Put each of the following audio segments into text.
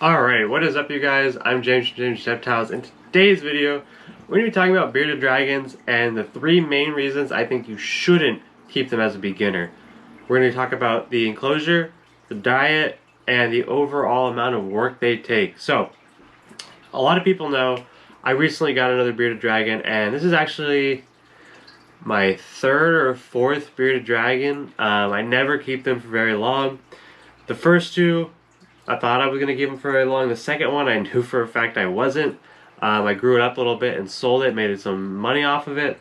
Alright, what is up you guys? I'm James from James Reptiles. In today's video, we're going to be talking about bearded dragons and the three main reasons I think you shouldn't keep them as a beginner. We're going to talk about the enclosure, the diet, and the overall amount of work they take. So, a lot of people know I recently got another bearded dragon, and this is actually my third or fourth bearded dragon. I never keep them for very long. The first two, I thought I was going to keep them for very long. The second one, I knew for a fact I wasn't. I grew it up a little bit and sold it, made some money off of it.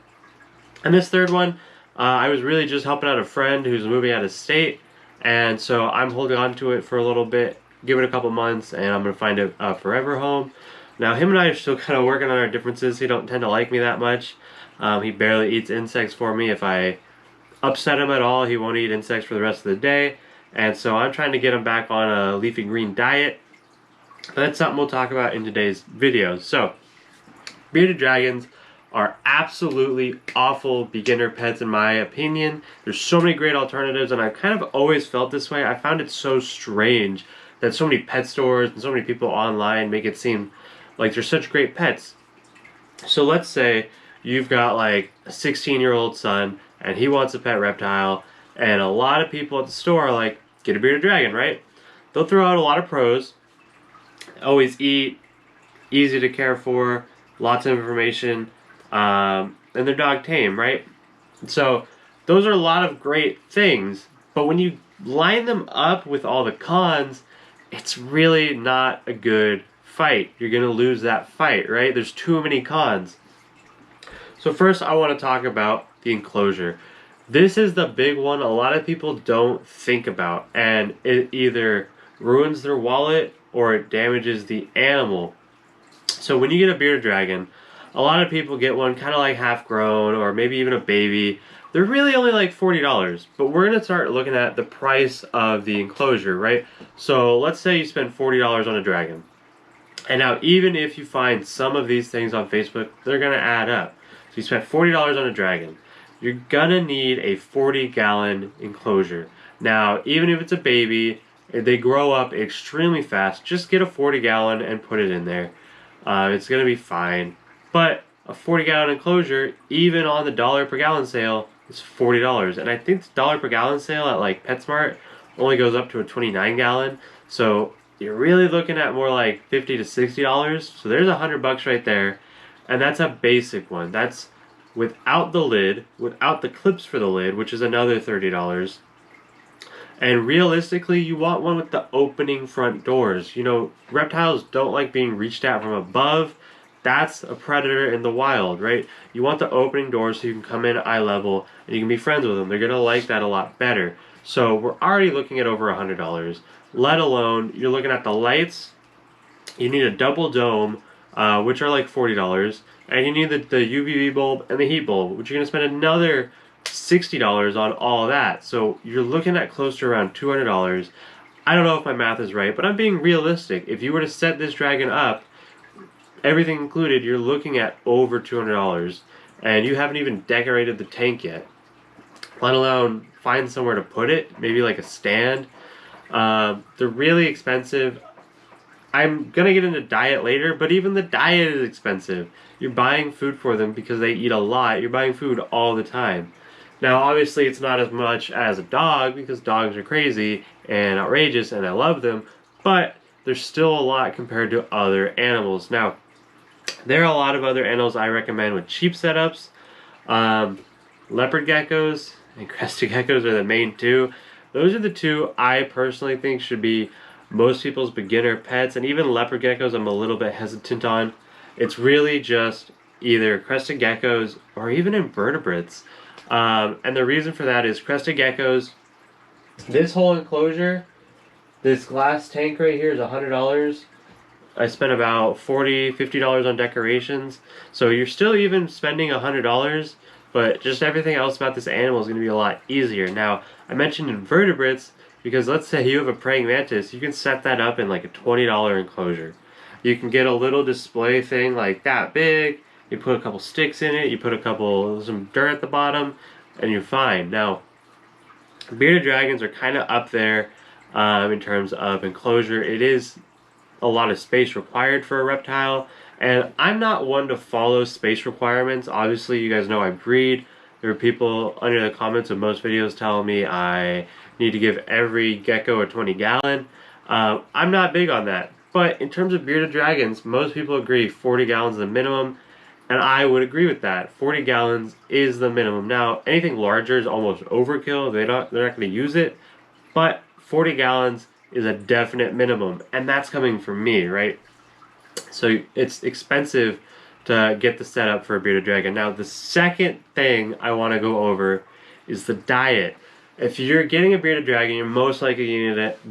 And this third one, I was really just helping out a friend who's moving out of state. And so I'm holding on to it for a little bit, give it a couple months, and I'm going to find a forever home. Now, him and I are still kind of working on our differences. He don't tend to like me that much. He barely eats insects for me. If I upset him at all, he won't eat insects for the rest of the day. And so I'm trying to get him back on a leafy green diet. But that's something we'll talk about in today's video. So, bearded dragons are absolutely awful beginner pets in my opinion. There's so many great alternatives, and I've kind of always felt this way. I found it so strange that so many pet stores and so many people online make it seem like they're such great pets. So let's say you've got like a 16-year-old son and he wants a pet reptile, and a lot of people at the store are like, get a bearded dragon, right? They'll throw out a lot of pros. Always eat, easy to care for, lots of information, and they're dog tame, right? So those are a lot of great things, but when you line them up with all the cons, it's really not a good fight. You're going to lose that fight, right? There's too many cons. So first I want to talk about the enclosure. This is the big one a lot of people don't think about, and it either ruins their wallet or it damages the animal. So when you get a bearded dragon, a lot of people get one kind of like half grown or maybe even a baby. They're really only like $40, but we're going to start looking at the price of the enclosure, right? So let's say you spend $40 on a dragon. And now even if you find some of these things on Facebook, they're going to add up. So you spent $40 on a dragon. You're gonna need a 40-gallon enclosure. Now, even if it's a baby, they grow up extremely fast. Just get a 40-gallon and put it in there. It's gonna be fine. But a 40-gallon enclosure, even on the dollar per gallon sale, is $40. And I think the dollar per gallon sale at like PetSmart only goes up to a 29-gallon. So you're really looking at more like $50 to $60. So there's $100 right there. And that's a basic one. That's without the lid, without the clips for the lid, which is another $30. And realistically, you want one with the opening front doors. You know, reptiles don't like being reached at from above. That's a predator in the wild, right? You want the opening doors so you can come in at eye level and you can be friends with them. They're going to like that a lot better. So we're already looking at over $100. Let alone, you're looking at the lights. You need a double dome, which are like $40. And you need the UVB bulb and the heat bulb, which you're going to spend another $60 on all of that. So you're looking at close to around $200. I don't know if my math is right, but I'm being realistic. If you were to set this dragon up, everything included, you're looking at over $200. And you haven't even decorated the tank yet. Let alone find somewhere to put it, maybe like a stand. They're really expensive. I'm going to get into diet later, but even the diet is expensive. You're buying food for them because they eat a lot. You're buying food all the time. Now, obviously, it's not as much as a dog because dogs are crazy and outrageous and I love them, but there's still a lot compared to other animals. Now, there are a lot of other animals I recommend with cheap setups. Leopard geckos and crested geckos are the main two. Those are the two I personally think should be most people's beginner pets, and even leopard geckos I'm a little bit hesitant on. It's really just either crested geckos or even invertebrates. And the reason for that is crested geckos, this whole enclosure, this glass tank right here is $100. I spent about $40, $50 on decorations. So you're still even spending $100, but just everything else about this animal is going to be a lot easier. Now, I mentioned invertebrates because let's say you have a praying mantis, you can set that up in like a $20 enclosure. You can get a little display thing like that big, you put a couple sticks in it, you put some dirt at the bottom, and you're fine. Now, bearded dragons are kind of up there in terms of enclosure. It is a lot of space required for a reptile. And I'm not one to follow space requirements. Obviously, you guys know I breed. There are people under the comments of most videos telling me I need to give every gecko a 20-gallon. I'm not big on that. But in terms of bearded dragons, most people agree 40 gallons is the minimum. And I would agree with that. 40 gallons is the minimum. Now, anything larger is almost overkill. They're not going to use it. But 40 gallons is a definite minimum. And that's coming from me, right? So it's expensive to get the setup for a bearded dragon. Now, the second thing I want to go over is the diet. If you're getting a bearded dragon, you're most likely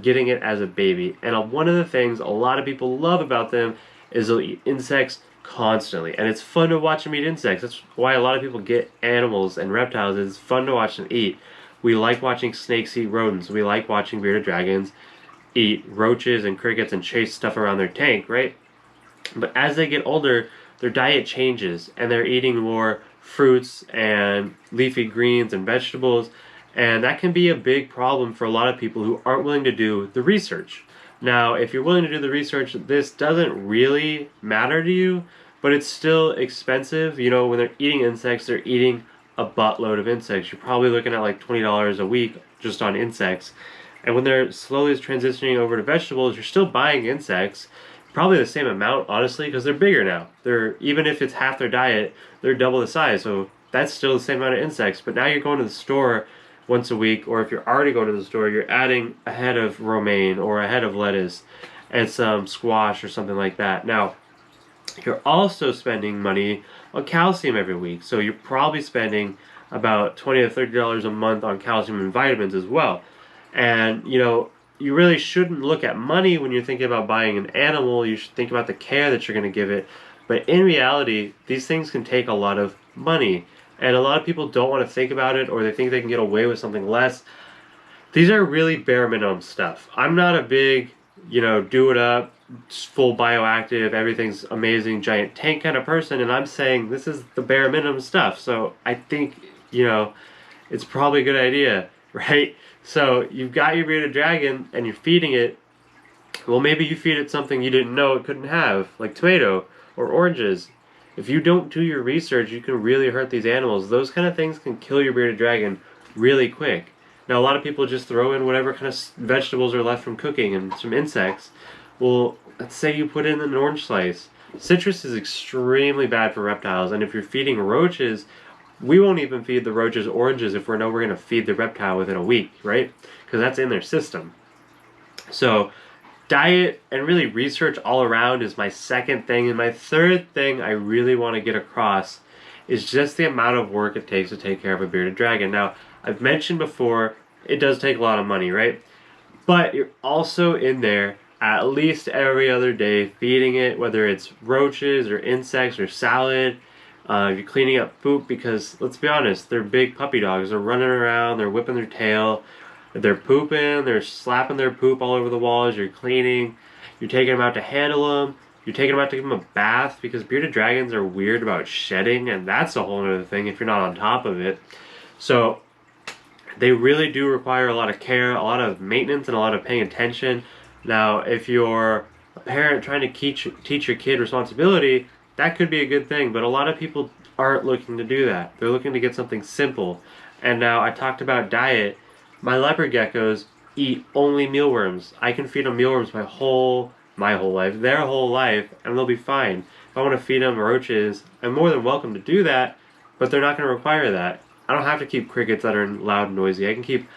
getting it as a baby. And one of the things a lot of people love about them is they'll eat insects constantly. And it's fun to watch them eat insects. That's why a lot of people get animals and reptiles. It's fun to watch them eat. We like watching snakes eat rodents. We like watching bearded dragons eat roaches and crickets and chase stuff around their tank, right? But as they get older, their diet changes and they're eating more fruits and leafy greens and vegetables, and that can be a big problem for a lot of people who aren't willing to do the research. Now, if you're willing to do the research, this doesn't really matter to you, but it's still expensive. You know, when they're eating insects, they're eating a buttload of insects. You're probably looking at like $20 a week just on insects. And when they're slowly transitioning over to vegetables, you're still buying insects. Probably the same amount, honestly, because they're bigger now. Even if it's half their diet, they're double the size. So that's still the same amount of insects. But now you're going to the store once a week, or if you're already going to the store, you're adding a head of romaine or a head of lettuce and some squash or something like that. Now, you're also spending money on calcium every week. So you're probably spending about $20 to $30 a month on calcium and vitamins as well. And, you know, you really shouldn't look at money when you're thinking about buying an animal. You should think about the care that you're going to give it. But in reality, these things can take a lot of money. And a lot of people don't want to think about it, or they think they can get away with something less. These are really bare minimum stuff. I'm not a big, you know, do it up, full bioactive, everything's amazing, giant tank kind of person. And I'm saying this is the bare minimum stuff. So I think, you know, it's probably a good idea, right? So you've got your bearded dragon and you're feeding it. Well, maybe you feed it something you didn't know it couldn't have, like tomato or oranges. If you don't do your research, you can really hurt these animals. Those kind of things can kill your bearded dragon really quick. Now, a lot of people just throw in whatever kind of vegetables are left from cooking and some insects. Well, let's say you put in an orange slice. Citrus is extremely bad for reptiles, and if you're feeding roaches, we won't even feed the roaches oranges if we know we're going to feed the reptile within a week, right? Because that's in their system. So diet and really research all around is my second thing. And my third thing I really want to get across is just the amount of work it takes to take care of a bearded dragon. Now, I've mentioned before, it does take a lot of money, right? But you're also in there at least every other day feeding it, whether it's roaches or insects or salad. You're cleaning up poop because, let's be honest, they're big puppy dogs. They're running around, they're whipping their tail, they're pooping, they're slapping their poop all over the walls. You're cleaning, you're taking them out to handle them, you're taking them out to give them a bath, because bearded dragons are weird about shedding, and that's a whole other thing if you're not on top of it. So they really do require a lot of care, a lot of maintenance, and a lot of paying attention. Now, if you're a parent trying to teach your kid responsibility, that could be a good thing, but a lot of people aren't looking to do that. They're looking to get something simple. And now, I talked about diet. My leopard geckos eat only mealworms. I can feed them mealworms my whole life, their whole life, and they'll be fine. If I want to feed them roaches, I'm more than welcome to do that, but they're not going to require that. I don't have to keep crickets that are loud and noisy. I can keep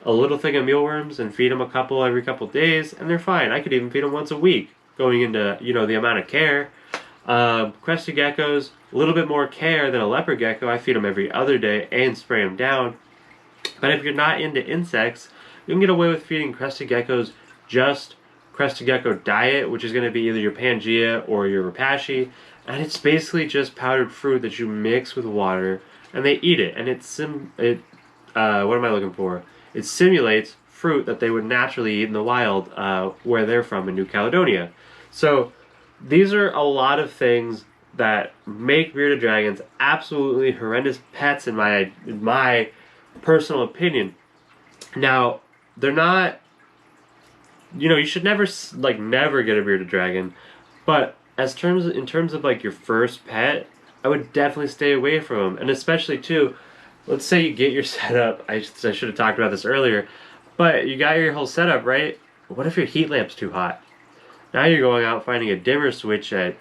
a little thing of mealworms and feed them a couple every couple days, and they're fine. I could even feed them once a week, going into, you know, the amount of care. Crested geckos, a little bit more care than a leopard gecko. I feed them every other day and spray them down. But if you're not into insects, you can get away with feeding crested geckos just crested gecko diet, which is going to be either your Pangea or your Rapashi, and it's basically just powdered fruit that you mix with water, and they eat it. And what am I looking for? It simulates fruit that they would naturally eat in the wild, where they're from in New Caledonia. So these are a lot of things that make bearded dragons absolutely horrendous pets in my personal opinion. Now, they're not you know, you should never never get a bearded dragon, but in terms of like your first pet, I would definitely stay away from them. And especially too, let's say you get your setup. I should have talked about this earlier, but you got your whole setup, right? What if your heat lamp's too hot? Now you're going out finding a dimmer switch at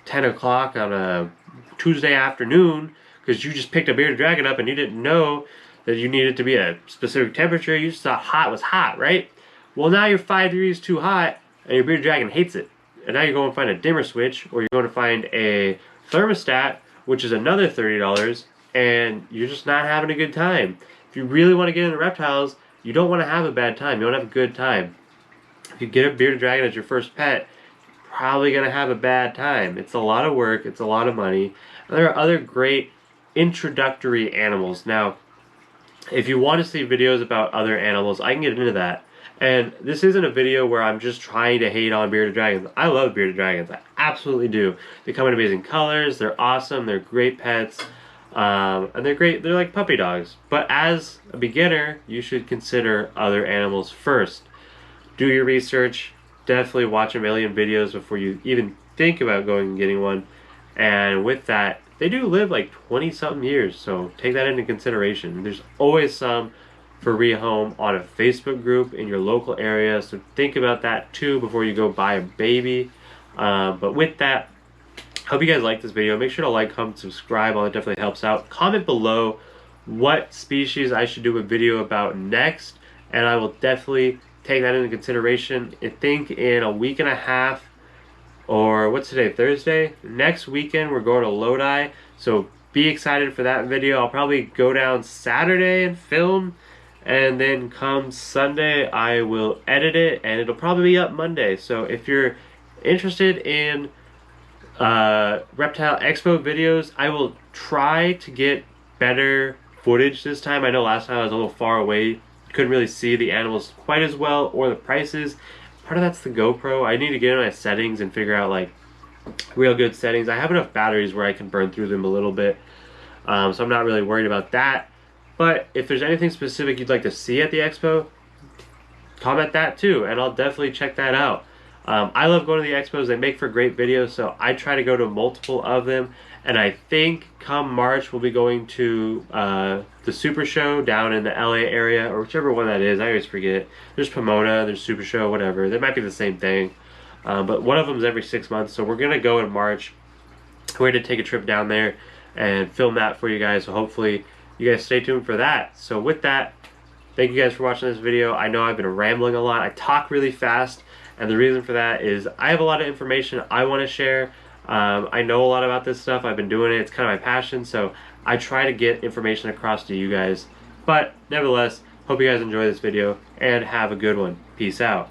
10 o'clock on a Tuesday afternoon because you just picked a bearded dragon up and you didn't know that you needed to be a specific temperature. You just thought hot was hot, right? Well, now you're 5 degrees too hot and your bearded dragon hates it. And now you're going to find a dimmer switch, or you're going to find a thermostat, which is another $30, and you're just not having a good time. If you really want to get into reptiles, you don't want to have a bad time. You want to have a good time. If you get a bearded dragon as your first pet, you're probably going to have a bad time. It's a lot of work. It's a lot of money. And there are other great introductory animals. Now, if you want to see videos about other animals, I can get into that. And this isn't a video where I'm just trying to hate on bearded dragons. I love bearded dragons. I absolutely do. They come in amazing colors. They're awesome. They're great pets. And they're great. They're like puppy dogs. But as a beginner, you should consider other animals first. Do your research. Definitely watch a million videos before you even think about going and getting one. And with that, they do live like 20-something years. So take that into consideration. There's always some for rehome on a Facebook group in your local area, so think about that too before you go buy a baby. But with that, hope you guys like this video. Make sure to like, comment, subscribe. All that definitely helps out. Comment below what species I should do a video about next, and I will definitely take that into consideration. I think in a week and a half, or what's today, Thursday? Next weekend we're going to Lodi, so be excited for that video. I'll probably go down Saturday and film, and then come Sunday I will edit it, and it'll probably be up Monday. So if you're interested in Reptile Expo videos, I will try to get better footage this time. I know last time I was a little far away, couldn't really see the animals quite as well, or the prices. Part of that's the GoPro. I need to get in my settings and figure out like real good settings. I have enough batteries where I can burn through them a little bit, so I'm not really worried about that. But if there's anything specific you'd like to see at the expo, comment that too, and I'll definitely check that out. I love going to the expos. They make for great videos, so I try to go to multiple of them. And I think come March we'll be going to the Super Show down in the LA area, or whichever one that is. I always forget. There's Pomona, there's Super Show, whatever. They might be the same thing. But one of them is every 6 months, so we're going to go in March. We're going to take a trip down there and film that for you guys, so hopefully you guys stay tuned for that. So with that, thank you guys for watching this video. I know I've been rambling a lot. I talk really fast, and the reason for that is I have a lot of information I want to share. I know a lot about this stuff. I've been doing it. It's kind of my passion, so I try to get information across to you guys. But nevertheless, hope you guys enjoy this video and have a good one. Peace out.